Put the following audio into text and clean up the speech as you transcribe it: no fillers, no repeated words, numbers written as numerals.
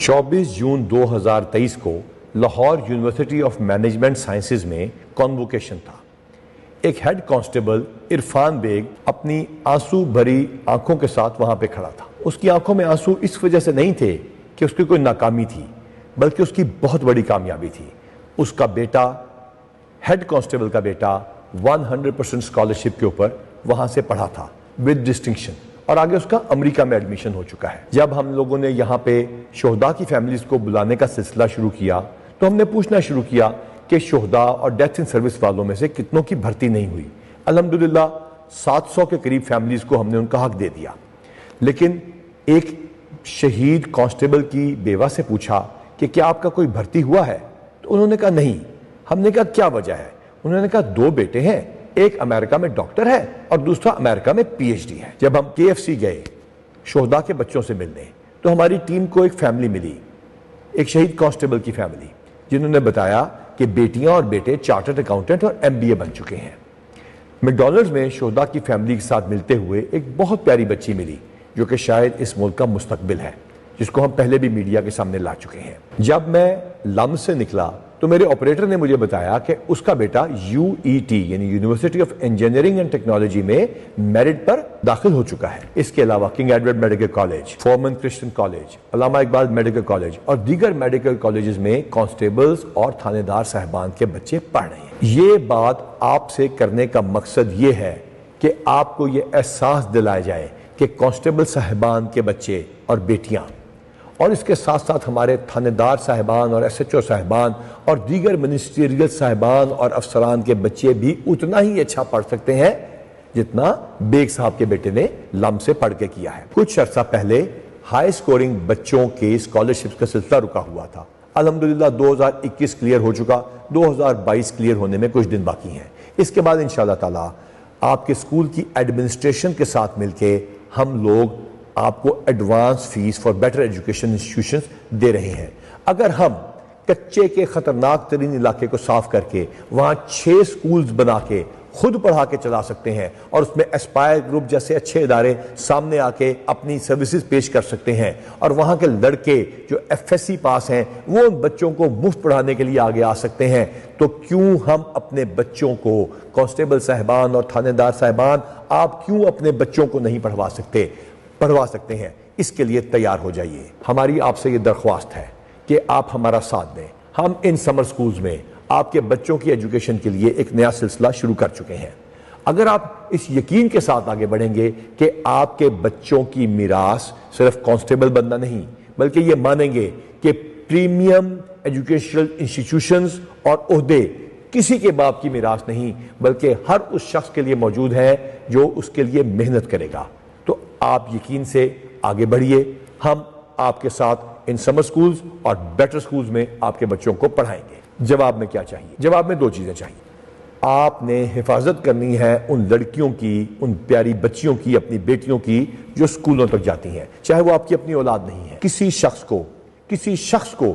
24 जून 2023 को Lahore university of management sciences में convocation था। एक हेड कांस्टेबल इरफान बेग अपनी आंसू भरी आंखों के साथ वहां पे खड़ा था। उसकी आंखों में आंसू इस वजह से नहीं थे कि उसकी कोई नाकामी थी, बल्कि उसकी बहुत बड़ी कामयाबी थी। उसका बेटा, हेड कांस्टेबल का बेटा 100% स्कॉलरशिप के ऊपर वहां से पढ़ा था विद डिस्टिंक्शन, और आगे उसका अमेरिका में एडमिशन हो चुका है। जब हम लोगों ने यहाँ पे शोहदा की फैमिलीज को बुलाने का सिलसिला शुरू किया तो हमने पूछना शुरू किया कि शोहदा और डेथ इन सर्विस वालों में से कितनों की भर्ती नहीं हुई। अल्हम्दुलिल्लाह 700 के करीब फैमिलीज को हमने उनका हक दे दिया। लेकिन एक शहीद कांस्टेबल की बेवा से पूछा कि क्या आपका कोई भर्ती हुआ है, तो उन्होंने कहा नहीं। हमने कहा क्या वजह है? उन्होंने कहा 2 बेटे हैं, एक अमेरिका में डॉक्टर है और दूसरा अमेरिका में पीएचडी है। जब हम KFC गए शोहदा के बच्चों से मिलने तो हमारी टीम को एक फैमिली मिली, एक शहीद कांस्टेबल की फैमिली, जिन्होंने बताया कि बेटियां और बेटे चार्टर्ड अकाउंटेंट और MBA बन चुके हैं। मैकडॉनल्ड्स में शोहदा की फैमिली के साथ मिलते हुए एक बहुत प्यारी बच्ची मिली जो कि शायद इस मुल्क का मुस्तकबिल है, जिसको हम पहले भी मीडिया के सामने ला चुके हैं। जब मैं लम्स से निकला तो मेरे ऑपरेटर ने मुझे बताया कि उसका बेटा UET यानी university of engineering and technology में मेरिट पर दाखिल हो चुका है। इसके अलावा King Edward medical college, Forman Christian college, Allama Iqbal medical college और दीगर मेडिकल कॉलेजेस में कांस्टेबल्स और थानेदार साहबान के बच्चे पढ़ रहे हैं। ये बात आपसे करने का मकसद ये है कि आपको ये एहसास दिलाया जाए कि कांस्टेबल साहबान के बच्चे और बेटियां, और इसके साथ साथ हमारे थानेदार साहबान और SHO साहबान और दीगर मिनिस्ट्रियल साहबान और अफसरान के बच्चे भी उतना ही अच्छा पढ़ सकते हैं जितना बेग साहब के बेटे ने लम से पढ़ के किया है। कुछ अर्सा पहले हाई स्कोरिंग बच्चों के स्कॉलरशिप का सिलसिला रुका हुआ था। अल्हम्दुलिल्लाह 2021 क्लियर हो चुका, 2022 क्लियर होने में कुछ दिन बाकी हैं। इसके बाद इंशाअल्लाह ताला आपके स्कूल की एडमिनिस्ट्रेशन के साथ मिलके हम लोग आपको advance fees for better education institutions दे रहे हैं। अगर हम कच्चे के खतरनाक तरीन इलाके को साफ करके वहां 6 स्कूल्स बना के खुद पढ़ा के चला सकते हैं और उसमें एस्पायर ग्रुप जैसे अच्छे इदारे सामने आके अपनी सर्विसेज पेश कर सकते हैं, और वहां के लड़के जो FSC पास हैं वो उन बच्चों को मुफ्त पढ़ाने के लिए आगे आ सकते हैं, तो क्यों हम अपने बच्चों को, कांस्टेबल साहबान और थानेदार साहबान, आप क्यों अपने बच्चों को नहीं पढ़वा सकते हैं? इसके लिए तैयार हो जाइए। हमारी आपसे ये दरख्वास्त है कि आप हमारा साथ दें। हम इन समर स्कूल्स में आपके बच्चों की एजुकेशन के लिए एक नया सिलसिला शुरू कर चुके हैं। अगर आप इस यकीन के साथ आगे बढ़ेंगे कि आपके बच्चों की मीरास सिर्फ कांस्टेबल बनना नहीं, बल्कि ये मानेंगे कि प्रीमियम एजुकेशनल इंस्टीट्यूशंस और ओहदे किसी के बाप की मीरास नहीं, बल्कि हर उस शख्स के लिए मौजूद है जो उसके लिए मेहनत करेगा, तो आप यकीन से आगे बढ़िए। हम आपके साथ इन समर स्कूल्स और बेटर स्कूल्स में आपके बच्चों को पढ़ाएंगे। जवाब में क्या चाहिए? जवाब में 2 चीजें चाहिए। आपने हिफाजत करनी है उन लड़कियों की, उन प्यारी बच्चियों की, अपनी बेटियों की जो स्कूलों तक जाती हैं, चाहे वो आपकी अपनी औलाद नहीं है। किसी शख्स को